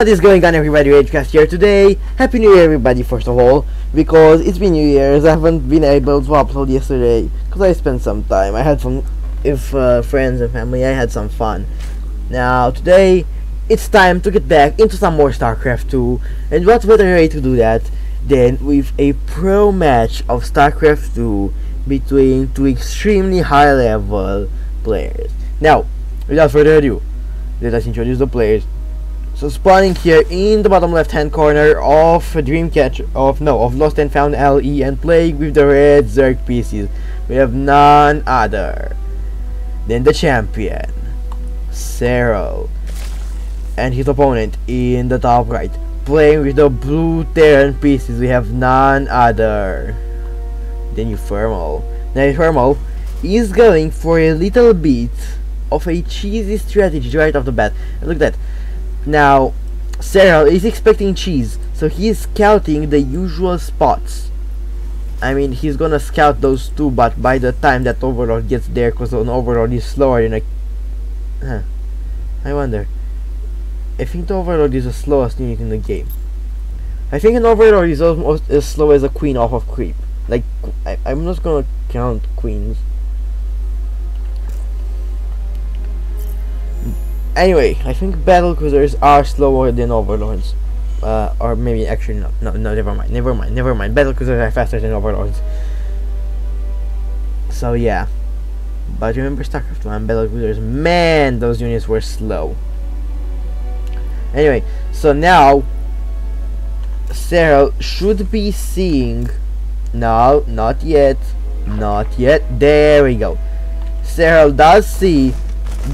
What is going on, everybody? Ragecast here today. Happy New Year, everybody, first of all, because it's been New Year's. I haven't been able to upload yesterday because I spent some time. I had fun with friends and family. I had some fun. Now, today, it's time to get back into some more StarCraft 2, and what better way to do that than with a pro match of StarCraft 2 between two extremely high-level players. Now, without further ado, let us introduce the players. So spawning here in the bottom left hand corner of Dreamcatcher of Lost and Found LE and playing with the red Zerg pieces, we have none other than the champion, Serral, and his opponent in the top right, playing with the blue Terran pieces, we have none other than Uthermal. Now Uthermal is going for a little bit of a cheesy strategy right off the bat, and look at that. Now, Serral is expecting cheese, so he's scouting the usual spots. I mean, he's gonna scout those two, but by the time that Overlord gets there, because an Overlord is slower than a... I wonder. I think the Overlord is the slowest unit in the game. I think an Overlord is almost as slow as a Queen off of creep. Like, I'm not gonna count Queens. Anyway, I think battlecruisers are slower than overlords, or maybe actually no, never mind. Battlecruisers are faster than overlords. So yeah, but remember StarCraft 1 battlecruisers, man, those units were slow. Anyway, so now Serral should be seeing. No, not yet. There we go. Serral does see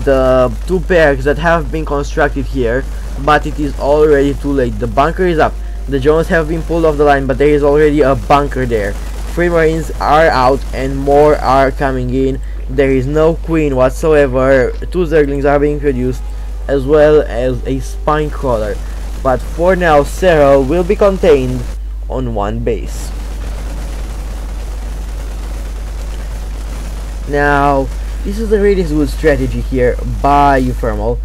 the two barracks that have been constructed here, but it is already too late. The bunker is up, the drones have been pulled off the line, but there is already a bunker there. 3 marines are out and more are coming in. There is no queen whatsoever. 2 zerglings are being produced, as well as a spine crawler, but for now Serral will be contained on one base. Now, this is a really good strategy here by Uthermal,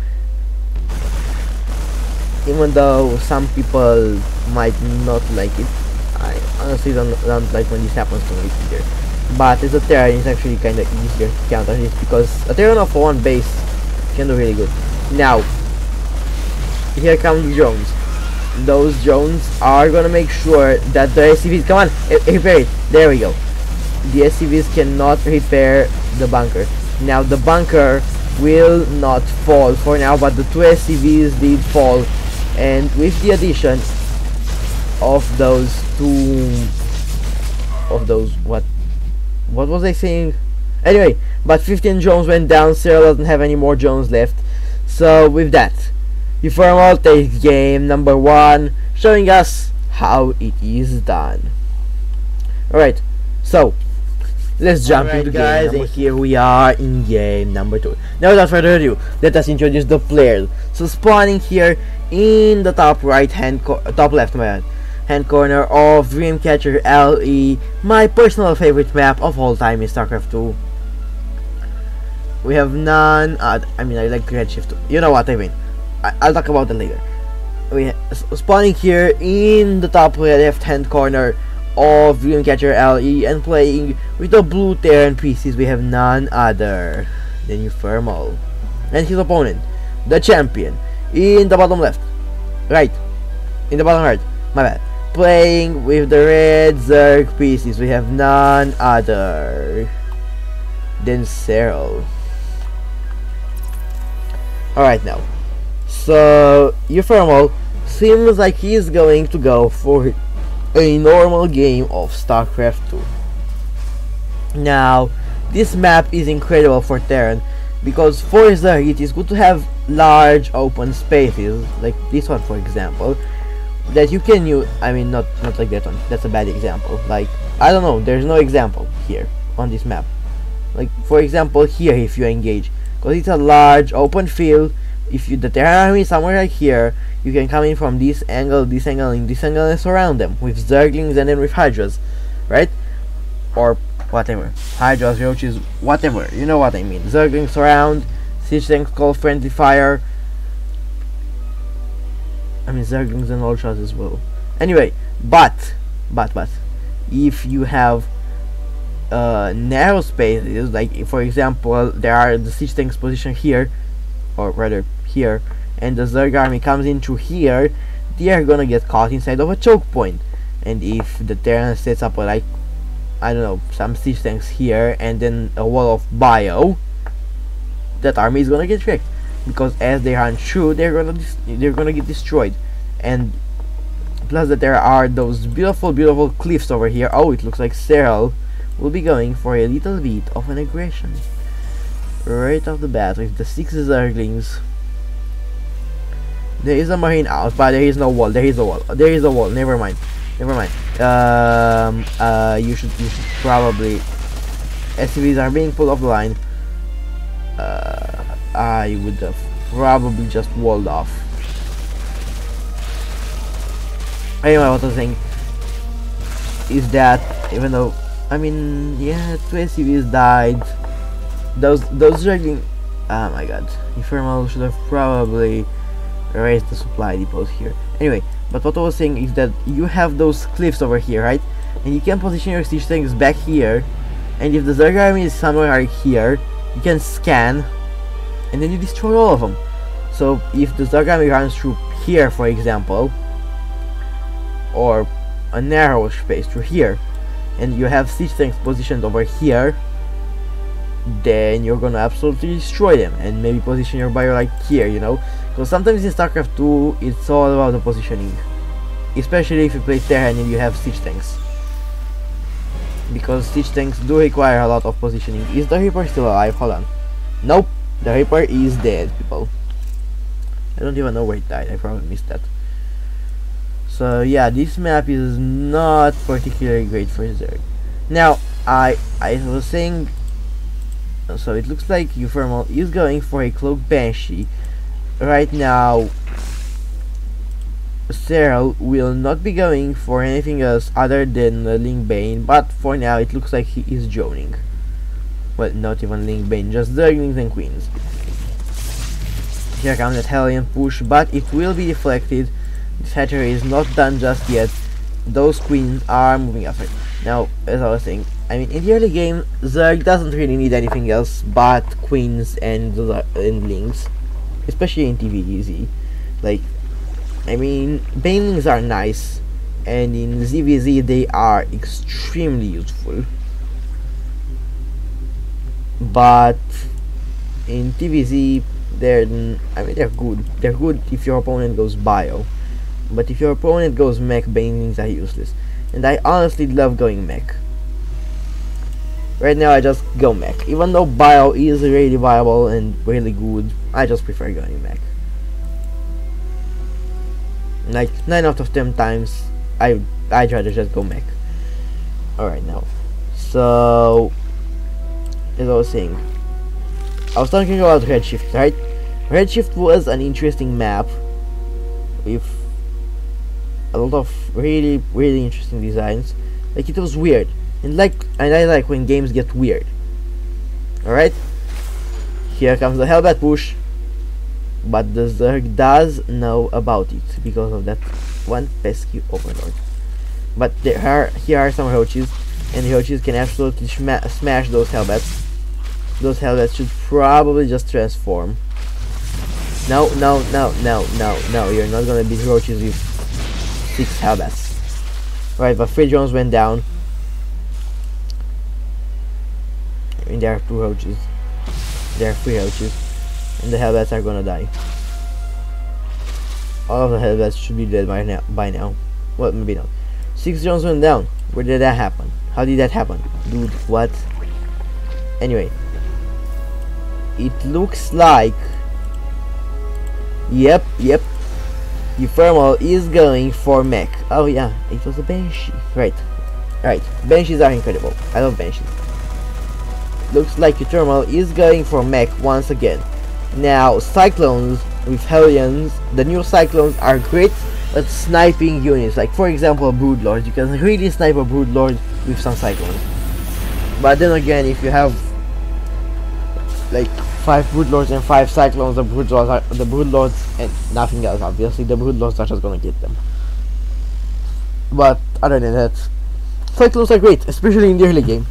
even though some people might not like it. I honestly don't like when this happens to me either. But as a Terran, it's actually kind of easier to counter this, because a Terran of one base can do really good. Now, here come the drones. Those drones are gonna make sure that the SCVs, come on, repair it. There we go. The SCVs cannot repair the bunker. Now the bunker will not fall for now, but the 2 SCVs did fall, and with the addition of those what was I saying? Anyway, but 15 drones went down. Serral doesn't have any more drones left, so with that, Uthermal takes game number 1, showing us how it is done. Alright, so let's jump into guys, and here we are in game number 2. Now without further ado, let us introduce the players. So spawning here in the top left hand corner of Dreamcatcher LE, my personal favorite map of all time in StarCraft 2. We have none. I mean, I like Redshift too. You know what I mean. I'll talk about it later. We spawning here in the top left hand corner of Dreamcatcher LE and playing with the blue Terran pieces, we have none other than Uthermal and his opponent, the champion, in the bottom left, in the bottom right, my bad, playing with the red Zerg pieces, we have none other than Serral. Alright, now, so Uthermal seems like he's going to go for a normal game of StarCraft 2. Now, this map is incredible for Terran, because for Zerg it is good to have large open spaces, like this one for example, that you can use. I mean, not like that one, that's a bad example. Like, I don't know, there's no example here on this map. Like, for example, here if you engage, because it's a large open field. If the Terran army is somewhere like here, you can come in from this angle, and this angle, and surround them with Zerglings and then with Hydras, right? Or whatever. Hydras, Roaches, whatever. You know what I mean. Zerglings surround, siege tanks call friendly fire, I mean, Zerglings and Ultras as well. Anyway, but if you have narrow spaces, like for example, there are the siege tanks positioned here, or rather here, and the Zerg army comes into here, they are gonna get caught inside of a choke point. And if the Terran sets up like, I don't know, some siege tanks here and then a wall of bio, that army is gonna get wrecked, because as they run through, they're gonna get destroyed. And plus that there are those beautiful cliffs over here. Oh, it looks like Serral will be going for a little bit of an aggression right off the bat with the 6 Zerglings. There is a marine out, but there is no wall. There is a wall. Never mind. You should probably, SCVs are being pulled off the line. I would have probably just walled off. Anyway, what I was saying is that even though, I mean, yeah, 2 SCVs died, those Zergling, oh my god, Uthermal should have probably raised the supply depots here. Anyway, but what I was saying is that you have those cliffs over here, right? And you can position your siege tanks back here, and if the Zerg army is somewhere like here, you can scan, and then you destroy all of them. So if the Zerg army runs through here, for example, or a narrow space through here, and you have siege tanks positioned over here, then you're gonna absolutely destroy them, and maybe position your bio like here, you know, because sometimes in StarCraft 2 it's all about the positioning, especially if you play Terran and you have siege tanks, because siege tanks do require a lot of positioning. Is the Reaper still alive? Hold on. Nope, the Reaper is dead, people. I don't even know where it died. I probably missed that. So yeah, this map is not particularly great for Zerg. Now I was saying, so it looks like Uthermal is going for a Cloak Banshee. Right now Serral will not be going for anything else other than Link Bane, but for now it looks like he is joining. Well, not even Link Bane, just Zerglings and Queens. Here comes that Hellion push, but it will be deflected. This hatchery is not done just yet. Those Queens are moving after. Now, as I was saying, I mean, in the early game, Zerg doesn't really need anything else but Queens and Links, especially in TVZ. Like, I mean, Banelings are nice, and in ZVZ they are extremely useful. But in TVZ, they're good. They're good if your opponent goes bio, but if your opponent goes mech, Banelings are useless. And I honestly love going mech. Right now I just go mech, even though bio is really viable and really good. I just prefer going mech. Like 9 out of 10 times, I'd rather just go mech. Alright, now, so as I was saying, I was talking about Redshift, right? Redshift was an interesting map with a lot of really interesting designs. Like, it was weird, and I like when games get weird. Alright, here comes the Hellbat push, but the Zerg does know about it because of that one pesky overlord. But here are some Roaches, and the Roaches can absolutely smash those Hellbats. Those Hellbats should probably just transform. No, you're not gonna beat Roaches with 6 Hellbats. Right, but 3 drones went down. I mean, there are 2 Roaches. There are 3 Roaches. And the Hellbats are gonna die. All of the Hellbats should be dead by now. Well, maybe not. 6 drones went down. Where did that happen? How did that happen? Dude, what? Anyway. It looks like... Yep. Uthermal is going for mech. Oh yeah, it was a Banshee. Right. Banshees are incredible. I love Banshees. Looks like Uthermal is going for mech once again. Now, Cyclones with Hellions, the new Cyclones are great at sniping units. Like, for example, Broodlord. You can really snipe a Broodlord with some Cyclones. But then again, if you have like 5 Broodlords and 5 Cyclones. The Broodlords and nothing else. Obviously, the Broodlords are just gonna get them. But other than that, Cyclones are great, especially in the early game.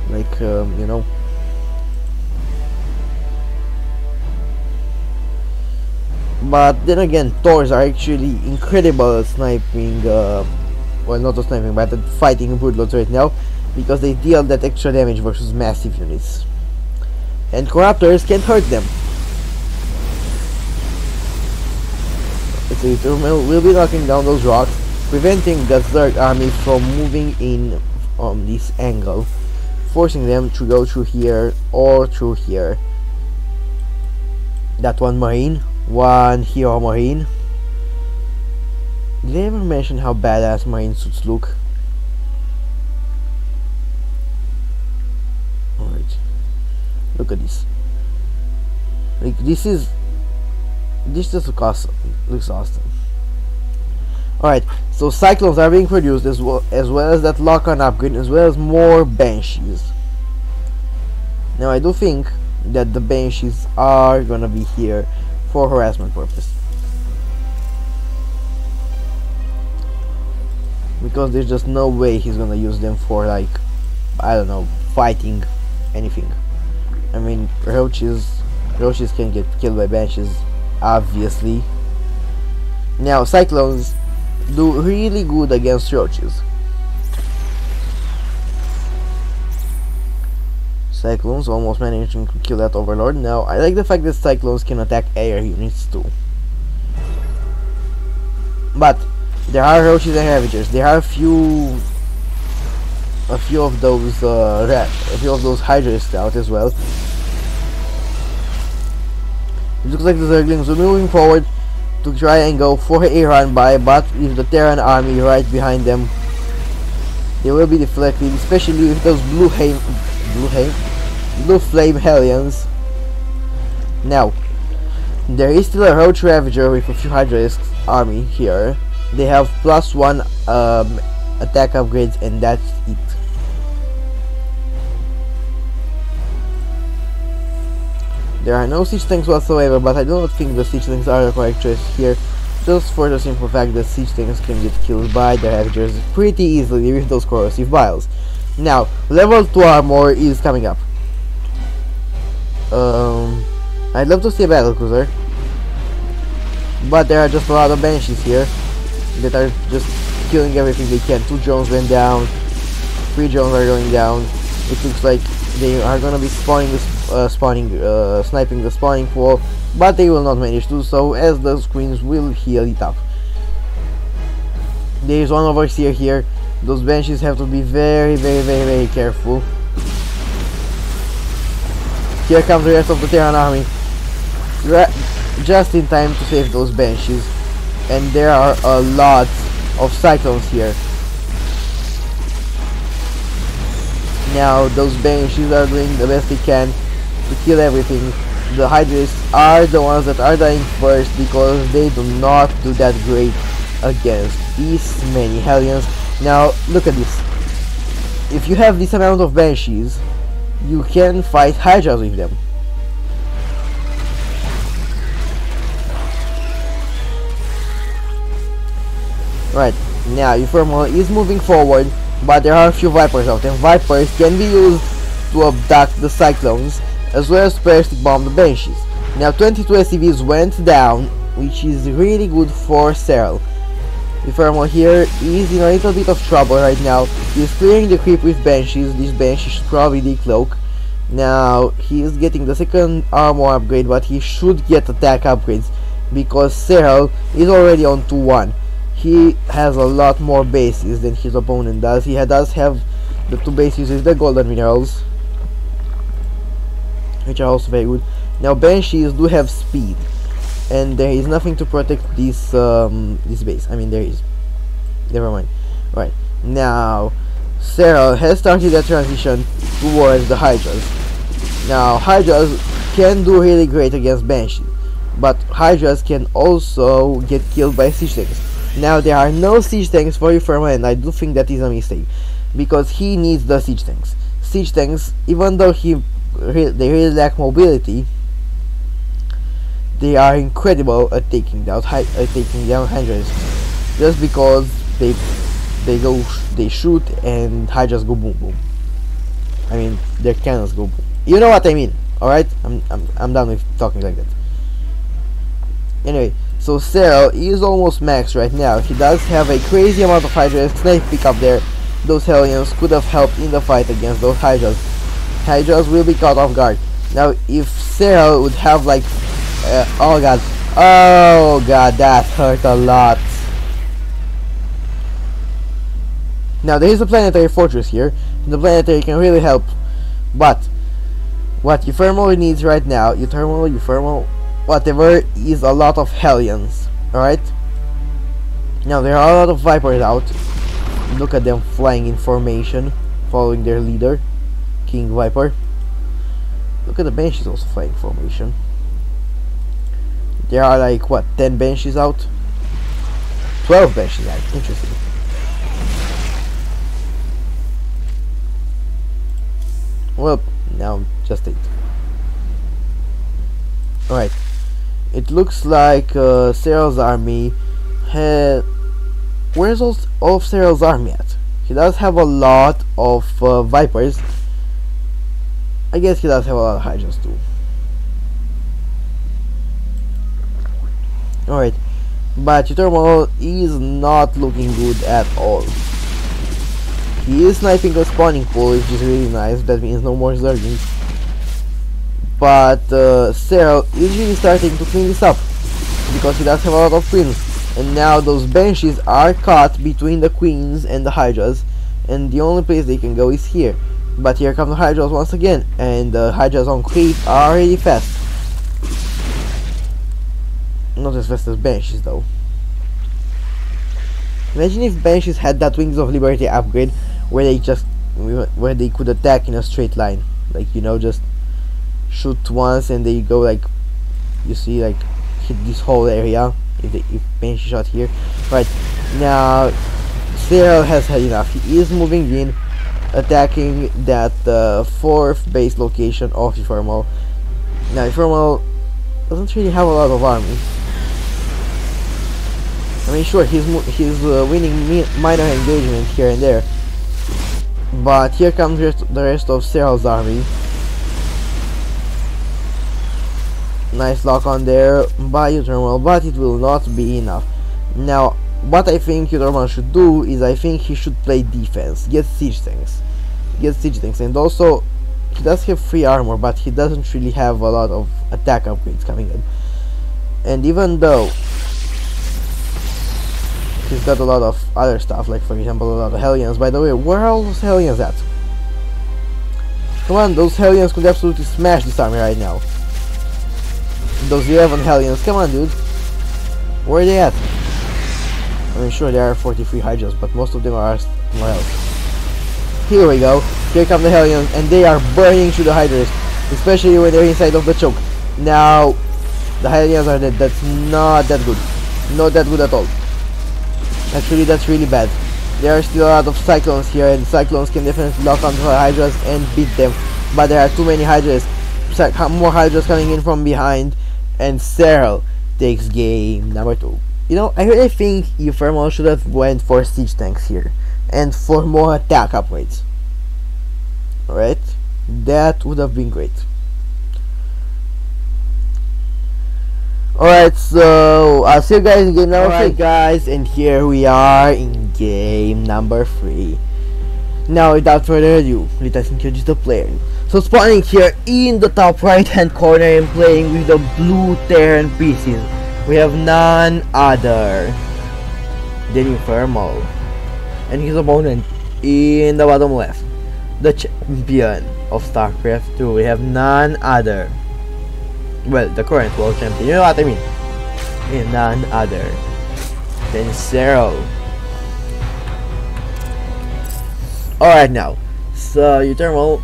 Like you know. But then again, Thors are actually incredible at sniping. Well, not at sniping, but at fighting Broodlords right now, because they deal that extra damage versus massive units, and Corruptors can't hurt them. So Uthermal will be knocking down those rocks, preventing the Zerg army from moving in on this angle, forcing them to go through here or through here. That one Marine, one Hero Marine. Did I ever mention how badass Marine suits look? Alright, look at this. Like this just looks awesome. Alright, so Cyclones are being produced as well as that lock-on upgrade, as well as more Banshees. Now I do think that the Banshees are gonna be here for harassment purpose, because there's just no way he's gonna use them for, like, I don't know, fighting anything. I mean, roaches can get killed by Banshees, obviously. Now Cyclones do really good against roaches. Cyclones almost managing to kill that Overlord. Now I like the fact that Cyclones can attack air units too. But there are roaches and ravagers. There are a few of those Hydras out as well. It looks like the Zerglings are moving forward to try and go for a run by, but with the Terran army right behind them, they will be deflected, especially with those blue flame Hellions. Now there is still a Roach Ravager with a few Hydras army here. They have +1 attack upgrades, and that's it. There are no siege tanks whatsoever, but I do not think the siege tanks are the correct choice here, just for the simple fact that siege tanks can get killed by the Ravagers pretty easily with those corrosive vials. Now, level 2 armor is coming up. I'd love to see a battlecruiser, but there are just a lot of Banshees here that are just killing everything they can. 2 drones went down, 3 drones are going down. It looks like they are gonna be sniping the spawning pool, but they will not manage to do so, as the screens will heal it up. There is one overseer here. Those Banshees have to be very careful. Here comes the rest of the Terran army, just in time to save those Banshees, and there are a lot of Cyclones here. Now those Banshees are doing the best they can to kill everything. The Hydras are the ones that are dying first, because they do not do that great against these many Hellions. Now look at this. If you have this amount of Banshees, you can fight Hydras with them. Right, now Uthermal is moving forward, but there are a few Vipers out, and Vipers can be used to abduct the Cyclones, as well as Parasitic Bomb the Banshees. Now 22 SCVs went down, which is really good for Serral. Uthermal here is in a little bit of trouble right now. He's clearing the creep with Banshees. This Banshee should probably decloak. Now he is getting the second armor upgrade, but he should get attack upgrades, because Serral is already on 2-1. He has a lot more bases than his opponent does. He does have the 2 bases with the golden minerals, which are also very good. Now Banshees do have speed, and there is nothing to protect this this base. I mean, there is. Never mind. Right, now Serral has started that transition towards the Hydras. Now Hydras can do really great against Banshees, but Hydras can also get killed by siege tanks. Now there are no siege tanks for Uthermal, and I do think that is a mistake. because he needs the siege tanks. Siege tanks, even though they really lack mobility, they are incredible at taking down Hydras, just because they shoot and Hydras go boom boom. I mean, their cannons go boom. You know what I mean, all right? I'm done with talking like that. Anyway, so Serral is almost max right now. He does have a crazy amount of Hydras. Snipe pick up there. Those Hellions could have helped in the fight against those Hydras. Hydras will be caught off guard. Now, if Serral would have like, oh god, that hurt a lot. Now there is a planetary fortress here. The planetary can really help, but what Uthermal needs right now, Uthermal, whatever, is a lot of Hellions. Alright? Now there are a lot of Vipers out. Look at them flying in formation, following their leader, King Viper. Look at the Banshees also flying in formation. There are like, what, 10 Banshees out? 12 Banshees out. Interesting. Well, now just 8. Alright. It looks like Serral's army had... Where's all of Serral's army at? He does have a lot of Vipers. I guess he does have a lot of Hydras too. Alright. But Uthermal is not looking good at all. He is sniping a spawning pool, which is really nice. That means no more Zerglings. But Serral is really starting to clean this up, because he does have a lot of queens. And now those Banshees are caught between the queens and the Hydras, and the only place they can go is here. But here come the Hydras once again, and the Hydras on creep are really fast. Not as fast as Banshees though. Imagine if Banshees had that Wings of Liberty upgrade, where they could attack in a straight line, like, you know, just shoot once and they go like, you see, like hit this whole area. If Banshee shot here. Right now, Serral has had enough. He is moving in, attacking that 4th base location of Uthermal. Now Uthermal doesn't really have a lot of army. I mean, sure, he's winning minor engagement here and there, but here comes the rest of Serral's army. Nice lock on there by Uthermal, but it will not be enough. Now, what I think Uthermal should do is, I think he should play defense, get siege tanks, and also he does have free armor, but he doesn't really have a lot of attack upgrades coming in. And even though he's got a lot of other stuff, like for example a lot of Hellions. By the way, where are all those Hellions at? Come on, those Hellions could absolutely smash this army right now. Those 11 Hellions, come on dude. Where are they at? I mean, sure, there are 43 Hydras, but most of them are somewhere else. Here we go. Here come the Hellions, and they are burning through the Hydras, especially when they're inside of the choke. Now, the Hellions are dead. That's not that good. Not that good at all. Actually, that's really bad. There are still a lot of Cyclones here, and Cyclones can definitely lock onto the Hydras and beat them. But there are too many Hydras. More Hydras coming in from behind, and Serral takes game number 2. You know, I really think Uthermal should have went for siege tanks here, and for more attack upgrades. Alright? That would have been great. Alright, so I'll see you guys in game number 3. Alright guys, and here we are in game number 3. Now without further ado, let us introduce the player. So spawning here in the top right hand corner and playing with the blue Terran pieces, we have none other than Uthermal. And his opponent in the bottom left, the champion of StarCraft 2, we have none other, well, the current world champion, you know what I mean, and none other than Serral. Alright now, so Uthermal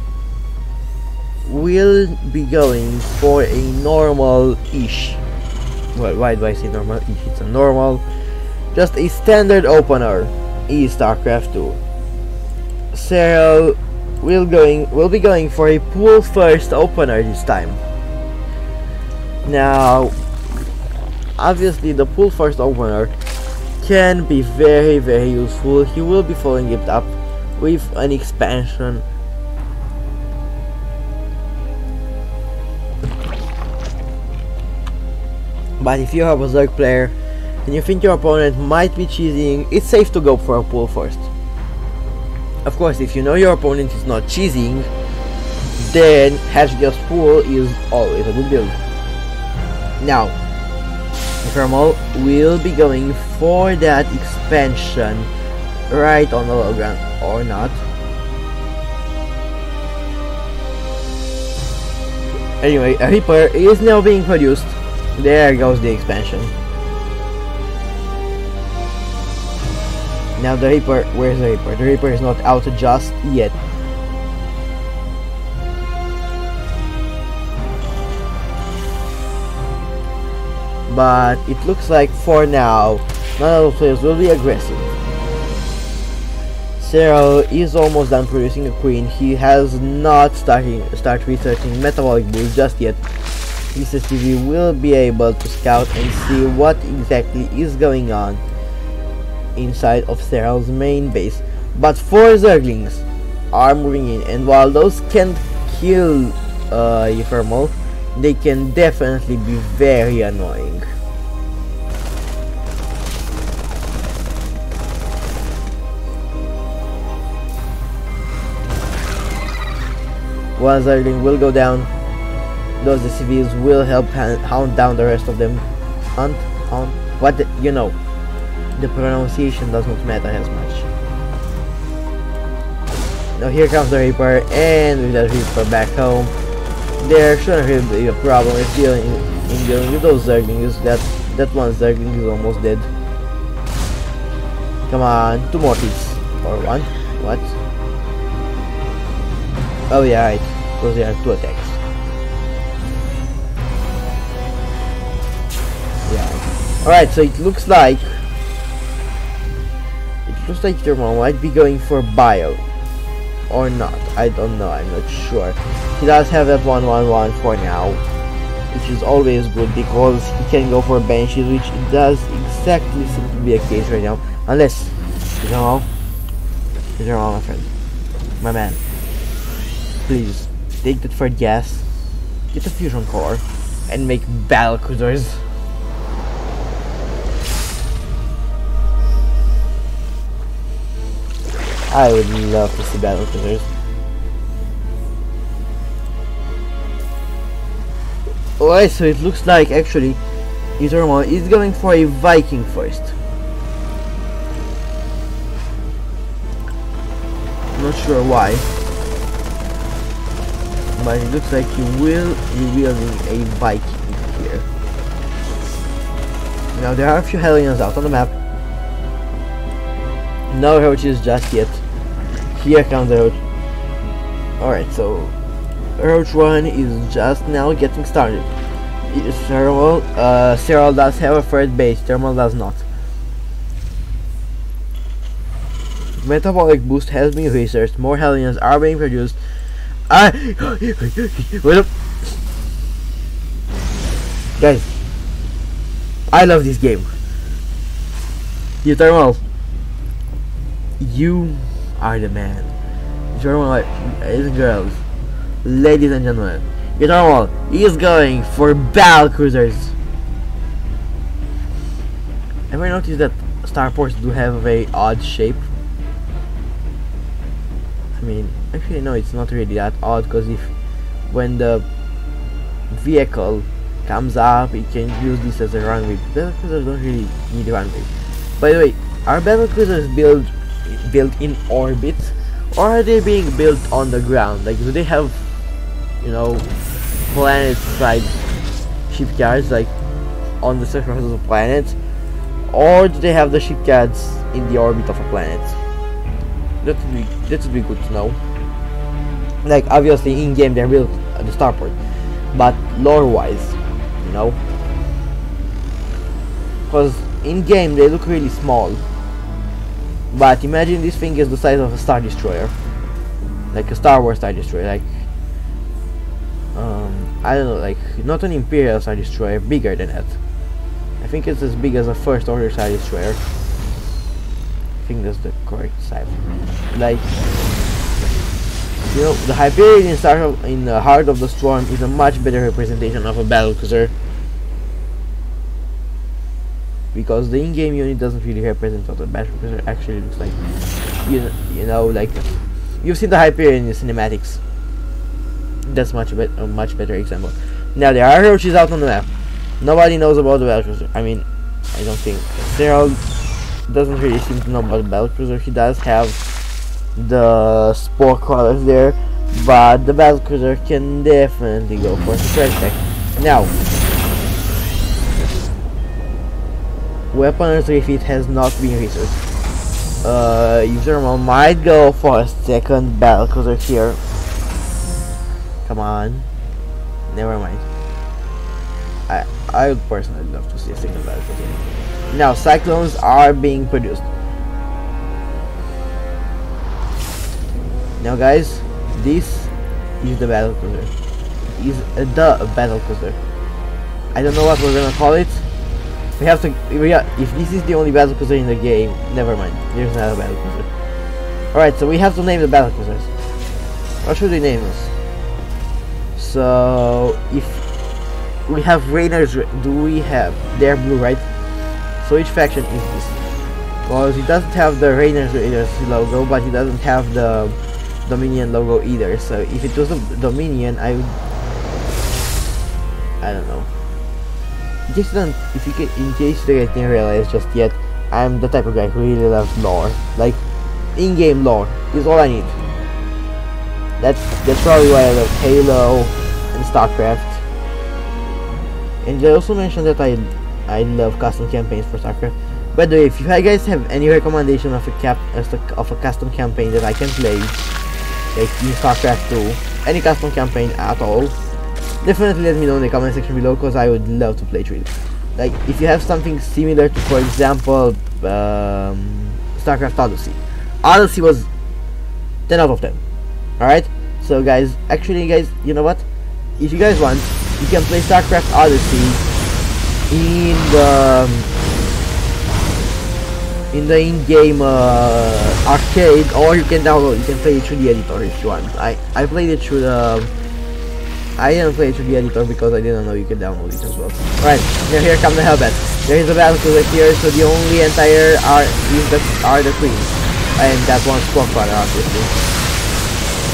will be going for a normal-ish, well, why do I say normal-ish? It's a normal, just a standard opener in StarCraft 2. Serral will be going for a pool first opener this time. Now, obviously the pool first opener can be very useful. He will be following it up with an expansion. But if you have a Zerg player and you think your opponent might be cheesing, it's safe to go for a pool first. Of course, if you know your opponent is not cheesing, then Hatchgirl's pool is always a good build. Now, Uthermal will be going for that expansion right on the low ground, or not. Anyway, a Reaper is now being produced. There goes the expansion. Now the Reaper, where's the Reaper? The Reaper is not out just yet. But it looks like for now, none of the players will be aggressive. Serral is almost done producing a queen. He has not start researching metabolic boost just yet. SSTV will be able to scout and see what exactly is going on inside of Serral's main base. But 4 Zerglings are moving in, and while those can't kill Uthermal, they can definitely be very annoying. One Zergling will go down. Those civilians will help hound down the rest of them. Hunt? What you know. The pronunciation does not matter as much. Now here comes the Reaper, and with that Reaper back home, there shouldn't really be a problem with dealing with those Zerglings. That one Zergling is almost dead. Come on, 2 more hits. Or 1. What? Oh yeah, right. Because there are 2 attacks. Yeah. Alright, so it looks like Uthermal might be going for bio. Or not. I don't know, I'm not sure. He does have that 1/1/1 for now, which is always good because he can go for banshees, which does exactly seem to be a case right now. Unless Uthermal, my friend, my man, please take that for gas, get a fusion core, and make battle cruisers. I would love to see battle cruisers. Alright, so it looks like actually Uthermal is going for a Viking first. Not sure why, but it looks like he will be wielding a Viking here. Now there are a few Hellions out on the map. No roaches just yet. Here comes the roach. Alright, so roach 1 is just now getting started. Serral does have a third base, Uthermal does not. Metabolic boost has been researched, more Hellions are being produced. Wait up. Guys, I love this game. Uthermal, you are the man. Uthermal, ladies and girls, ladies and gentlemen, Uthermal is going for battle cruisers. Ever noticed that starports do have a very odd shape? I mean, actually no, it's not really that odd, because when the vehicle comes up, it can use this as a runway. Battle cruisers don't really need a runway. By the way, are battle cruisers built in orbit, or are they being built on the ground? Like, do they have, you know, planet-side shipyards, like on the surface of the planet, or do they have the shipyards in the orbit of a planet? That would be good to know. Like, obviously in game they're built at the starport, but lore-wise, you know, because in game they look really small. But imagine this thing is the size of a Star Destroyer. like a Star Wars Star Destroyer, like I don't know, like not an Imperial Star Destroyer, bigger than that. I think it's as big as a First Order Star Destroyer. I think that's the correct size. Like, you know, the Hyperion in the Heart of the Storm is a much better representation of a battlecruiser, because the in-game unit doesn't really represent what the battlecruiser actually looks like. You know, like you've seen the Hyperion in the cinematics. That's a much better example. Now there are roaches out on the map. Nobody knows about the battlecruiser. I mean, I don't think Serral doesn't really seem to know about the battlecruiser. He does have the spore crawlers there, but the battlecruiser can definitely go for a surprise attack. Now, weapons refit has not been researched. Uthermal might go for a second battlecruiser here. Come on, never mind. I would personally love to see a second battlecruiser. Now, cyclones are being produced. Now guys, this is the battlecruiser. Is the battlecruiser. I don't know what we're gonna call it. We have to. If this is the only battlecruiser in the game, never mind. There's another battlecruiser. All right, so we have to name the battlecruisers. What should we name this? So if we have Raiders, do we have? They're blue, right? So which faction is this? Because it doesn't have the Raiders logo, but it doesn't have the Dominion logo either. So if it was a Dominion, I don't know. In case you didn't realize just yet, I'm the type of guy who really loves lore. Like, in-game lore is all I need. That's probably why I love Halo and StarCraft. And I also mentioned that I love custom campaigns for StarCraft. By the way, if you guys have any recommendation of a custom campaign that I can play, like in StarCraft 2, any custom campaign at all, definitely let me know in the comment section below, because I would love to play through it. Like, if you have something similar to, for example, StarCraft Odyssey. Odyssey was 10 out of 10. Alright? So guys, actually guys, you know what? If you guys want, you can play StarCraft Odyssey in the in-game arcade, or you can download. You can play it through the editor if you want. I played it through the. I didn't play it through the editor because I didn't know you could download it as well. Alright, now here comes the Hellbat. There is a battlecruiser here, so the only entire are the queens, and that one's Squawkfather, obviously.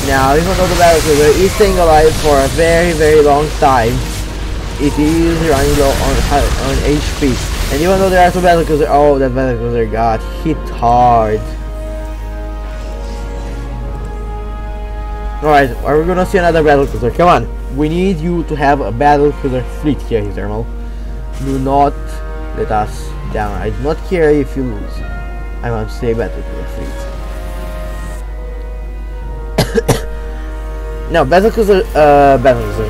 Now, even though the battlecruiser is staying alive for a very long time, it is running low on HP. And even though there are two battlecruisers, oh, that battlecruiser got hit hard. Alright, are we gonna see another battlecruiser? Come on, we need you to have a battlecruiser fleet here, Uthermal. Do not let us down. I do not care if you lose. I want to say battlecruiser fleet. Now, battlecruiser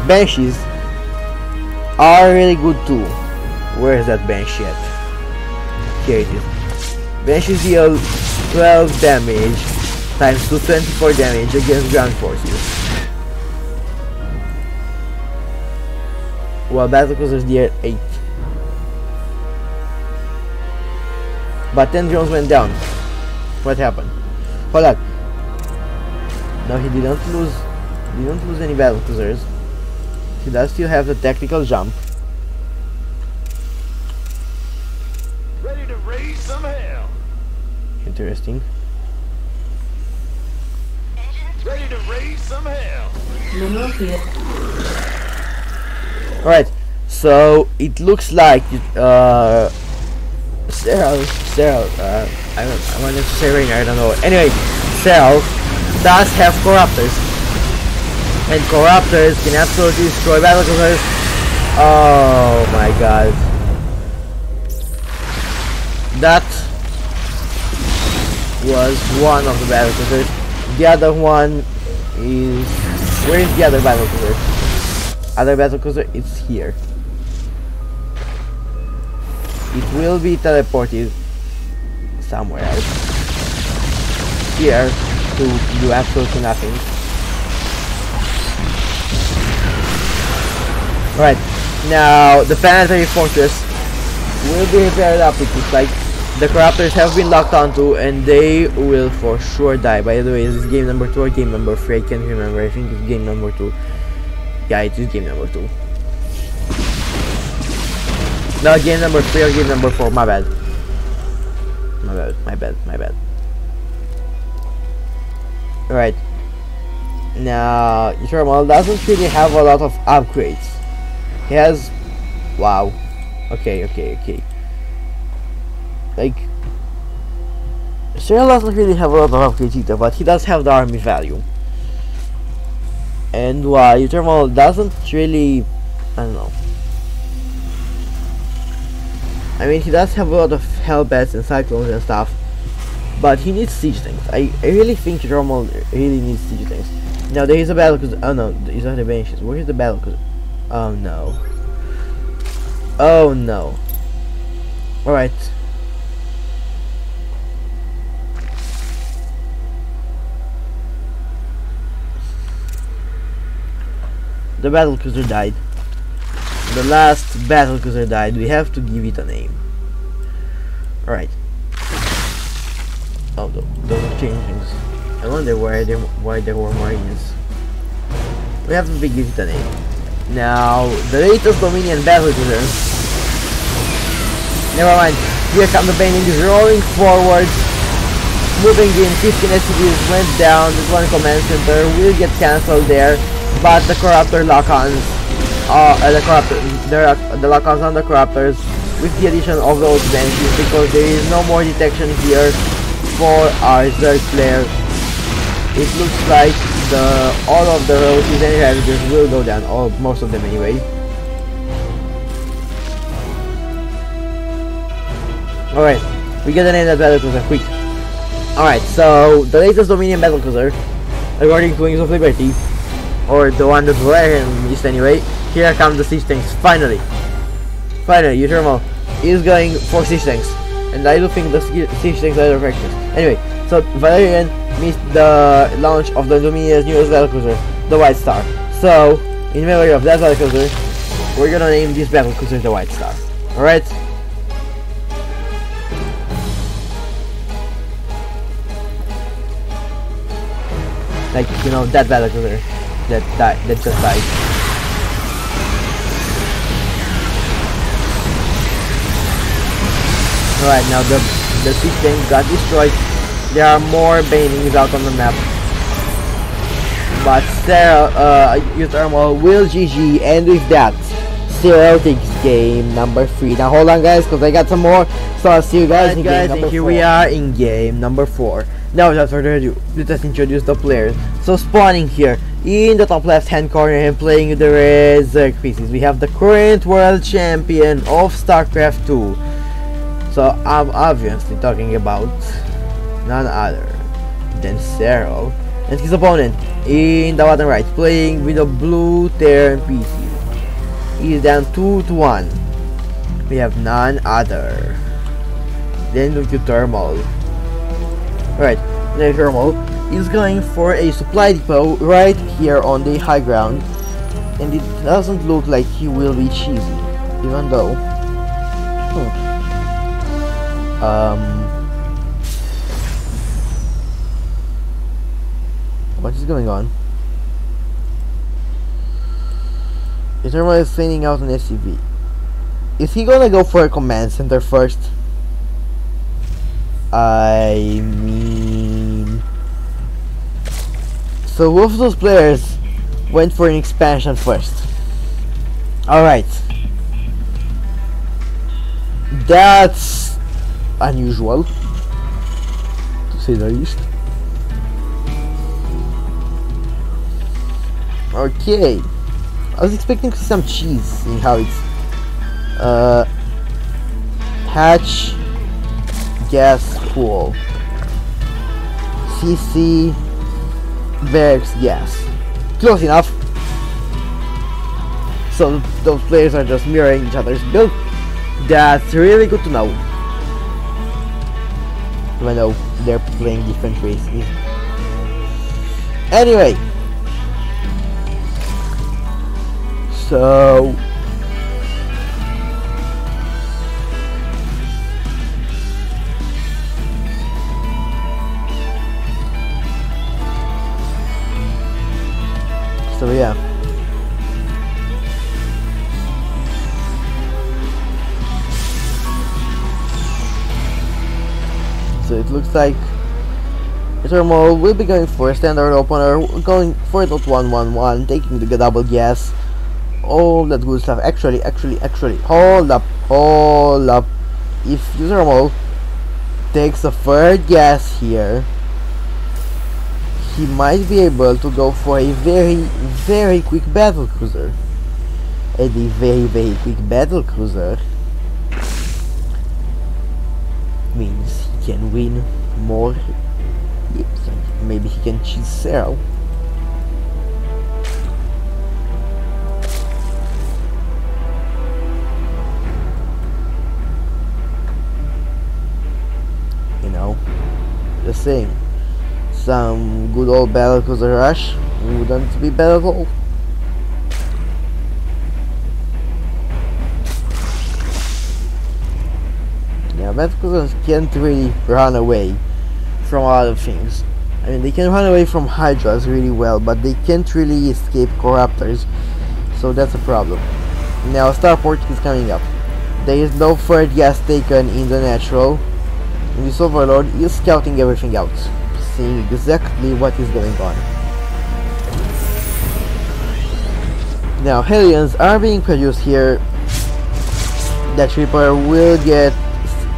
Banshees are really good too. Where is that Banshee at? Here it is. Banshees deal 12 damage times 224 damage against ground forces, while battlecruisers deal 8. But 10 drones went down. What happened? Hold on. No, he didn't lose any battlecruisers. He does still have the tactical jump. Ready to raise some hell. Interesting. Ready to raise some hell. Alright, so it looks like Serral, I wanted to say Rainer, I don't know. Anyway, Serral does have corruptors, and corruptors can absolutely destroy battlecruisers. Oh my god. That was one of the battlecruisers. The other one is... where is the other battlecruiser? Other battlecruiser is here. It will be teleported somewhere else. Here to do absolutely nothing. Alright, now the planetary fortress will be repaired up, it looks like. The corruptors have been locked onto and they will for sure die. By the way, is this game number 2 or game number 3? I can't remember. I think it's game number 2. Yeah, it is game number 2. No, game number 3 or game number 4. My bad. My bad. Alright. Now, Uthermal doesn't really have a lot of upgrades. He has... Wow. Okay. Like... Serral doesn't really have a lot of upgrades either, but he does have the army value. And while Uthermal doesn't really... I don't know. I mean, he does have a lot of hellbats and cyclones and stuff, but he needs siege tanks. I really think Uthermal really needs siege tanks. Now there is a battle cruiser. Oh no, these are the benches. Where is the battle cruiser? Oh no. Oh no. Alright. The battle cruiser died. The last battle cruiser died. We have to give it a name. Alright. Oh, those change things. I wonder why there were marines. We have to give it a name. Now, the latest Dominion battle cruiser. Never mind. Here come the Banings rolling forward. Moving in. 15 SCVs went down. This one command center will get cancelled there. But the corruptor lock-ons, the lock-ons on the corruptors, with the addition of those benches, because there is no more detection here for our Zerg player. It looks like all of the roaches and ravagers will go down, or most of them anyway. Alright, we gotta name that battle cruiser quick. Alright, so the latest Dominion battle cruiser, according to Wings of Liberty, or the one that we're missed anyway. Here come the siege tanks. Finally, Uthermal is going for siege tanks, and I do think the siege tanks are effective. Anyway, so Valerian missed the launch of the Dominion's newest battle cruiser, the White Star. So, in memory of that battle cruiser, we're gonna name this battle cruiser the White Star. All right. Like, you know, that battle cruiser that just died. Alright, now the siege tank got destroyed. There are more Banings out on the map, but Uthermal will GG, and with that, Serral takes game number 3. Now hold on guys, because I got some more, so I'll see you guys in game number 4. Here we are in game number 4. Now without further ado, let us introduce the players. So spawning here in the top left hand corner and playing with the red Zerg pieces, we have the current world champion of StarCraft 2. So I'm obviously talking about none other than Serral, and his opponent in the bottom right, playing with a blue Terran PC. He is down 2-1. We have none other than Uthermal. Alright, now Uthermal is going for a supply depot right here on the high ground, and it doesn't look like he will be cheesy, even though what is going on? Uthermal is sending out an SCV. Is he gonna go for a command center first? I mean, so both of those players went for an expansion first. Alright, that's unusual, to say the least. Okay, I was expecting to see some cheese, seeing how it's hatch, gas pool, CC, barracks gas. Close enough. So those players are just mirroring each other's build. That's really good to know. I know they're playing different ways. Anyway, So yeah. So it looks like Uthermal will be going for a standard opener, going for it at 1-1-1, taking the double gas, all that good stuff. Actually, hold up. If Uthermal takes a third gas here, he might be able to go for a very quick battle cruiser. And a very quick battle cruiser means he can win more. Maybe he can cheat Serral. You know, just saying. Some good old battle cruiser rush wouldn't be bad at all. Yeah, battle cruisers can't really run away from a lot of things. I mean, they can run away from Hydras really well, but they can't really escape Corruptors, so that's a problem. Now, Starport is coming up. There is no third gas taken in the natural, and this Overlord is scouting everything out, seeing exactly what is going on. Now, Hellions are being produced here. That Reaper will get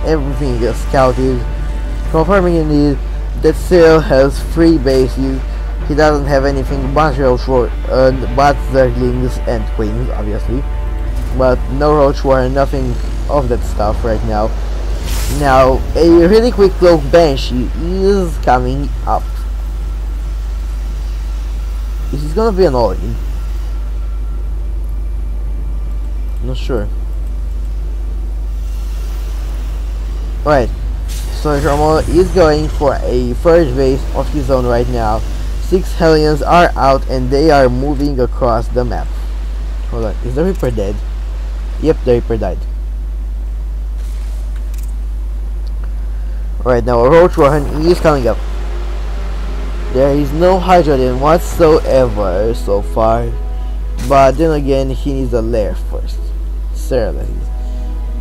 everything scouted, confirming indeed that Serral has 3 bases. He doesn't have anything but Roach War, but Zerglings and Queens, obviously, but no Roach War, nothing of that stuff right now. Now, a really quick Cloak Banshee is coming up. Is this gonna be an all-in? Not sure. Right. So Serral is going for a first base of his own right now. 6 Hellions are out and they are moving across the map. Hold on, is the Reaper dead? Yep, the Reaper died. Right now, a Roach Warren is coming up. There is no Hydrogen whatsoever so far, but then again, he needs a lair first. Serral.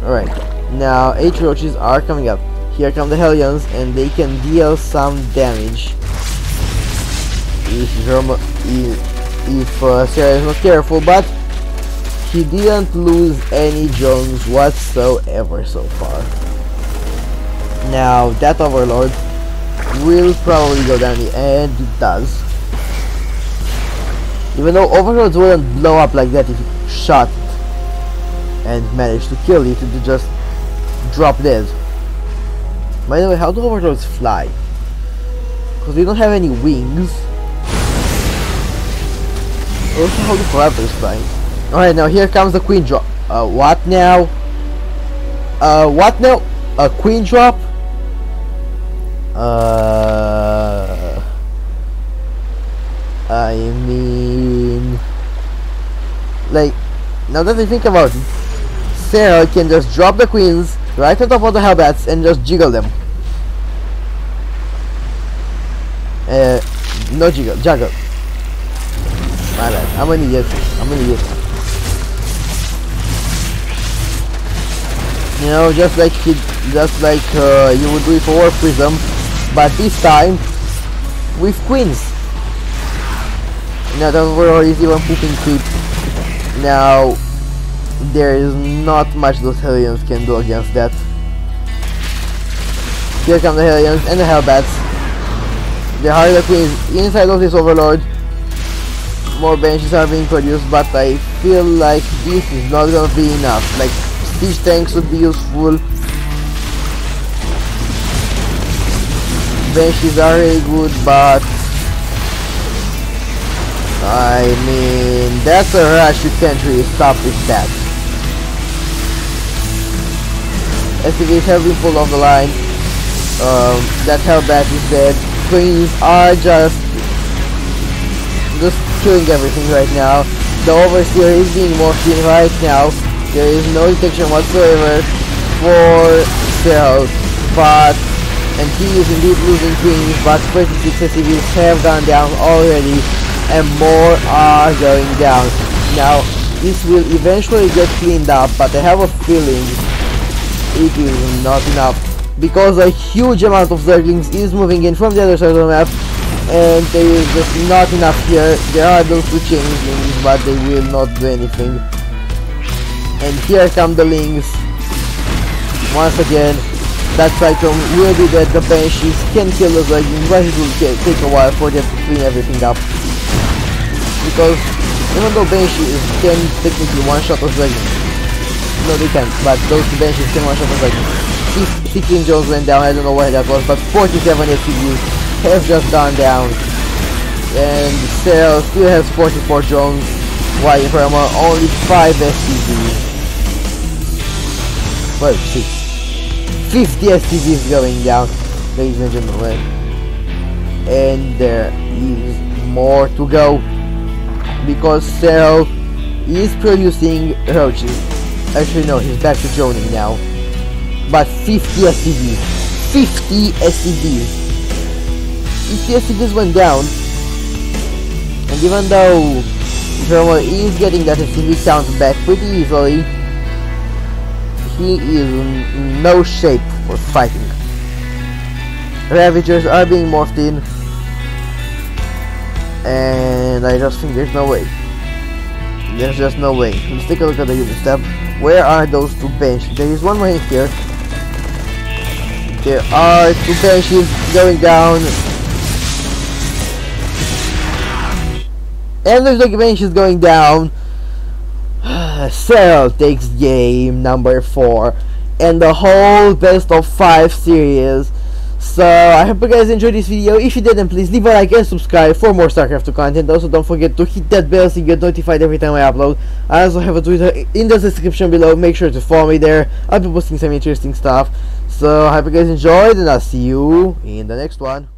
Alright, now 8 Roaches are coming up. Here come the Hellions, and they can deal some damage if Serral is not careful, but he didn't lose any drones whatsoever so far. Now that Overlord will probably go down, and it does. Even though Overlords wouldn't blow up like that if you shot it and managed to kill it, it just drop dead. By the way, how do Overlords fly? Because they don't have any wings. Also, how do Corruptors fly? Alright, now here comes the Queen drop. What now? What now? A Queen drop? I mean, like, now that I think about it, Serral can just drop the Queens right on top of the Hellbats and just jiggle them. No juggle. My bad. I'm an idiot. You know, just like you would do it for War Prism, but this time with Queens. Now that Overlord is even pooping creep. Now there is not much those Hellions can do against that. Here come the Hellions and the Hellbats. There are the Queens inside of this Overlord. More Banshees are being produced, but I feel like this is not gonna be enough. Like, siege tanks would be useful. Banshees are really good, but I mean, that's a rush you can't really stop with that. SCVs have been pulled off the line. That Hellbat is dead. Queens are just killing everything right now. The overseer is being morphed in right now. There is no detection whatsoever for Serral, but and he is indeed losing things, but 36 SCVs have gone down already, and more are going down. Now, this will eventually get cleaned up, but I have a feeling it is not enough, because a huge amount of Zerglings is moving in from the other side of the map, and there is just not enough here. There are those two changelings, but they will not do anything. And here come the Lings. Once again, that Cyclone will be dead. The Banshees can kill the Zerglings, but it will take a while for them to clean everything up. Because even though Banshees can technically one-shot a Zerglings, no they can't, but those two Banshees can one-shot a Zerglings. 16 Jones went down, I don't know why that was, but 47 SCVs have just gone down. And Serral still has 44 Jones, while Uthermal only 5 SCVs. Well, 6. 50 SCVs going down, ladies and gentlemen. And there is more to go, because Serral is producing roaches. Actually no, he's back to droning now. But 50 SCVs. 50 SCVs. 50 SCVs went down. And even though Serral is getting that SCV count back pretty easily, he is in no shape for fighting. Ravagers are being morphed in, and I just think there's no way. There's just no way. Let's take a look at the unit tab. Where are those two Banshees? There is one right here. There are two Banshees going down. And there's the Banshees going down. Serral takes game number 4 and the whole best of 5 series. So I hope you guys enjoyed this video. If you did, then please leave a like and subscribe for more StarCraft 2 content. Also don't forget to hit that bell so you get notified every time I upload. I also have a Twitter in the description below. Make sure to follow me there. I'll be posting some interesting stuff. So I hope you guys enjoyed, and I'll see you in the next one.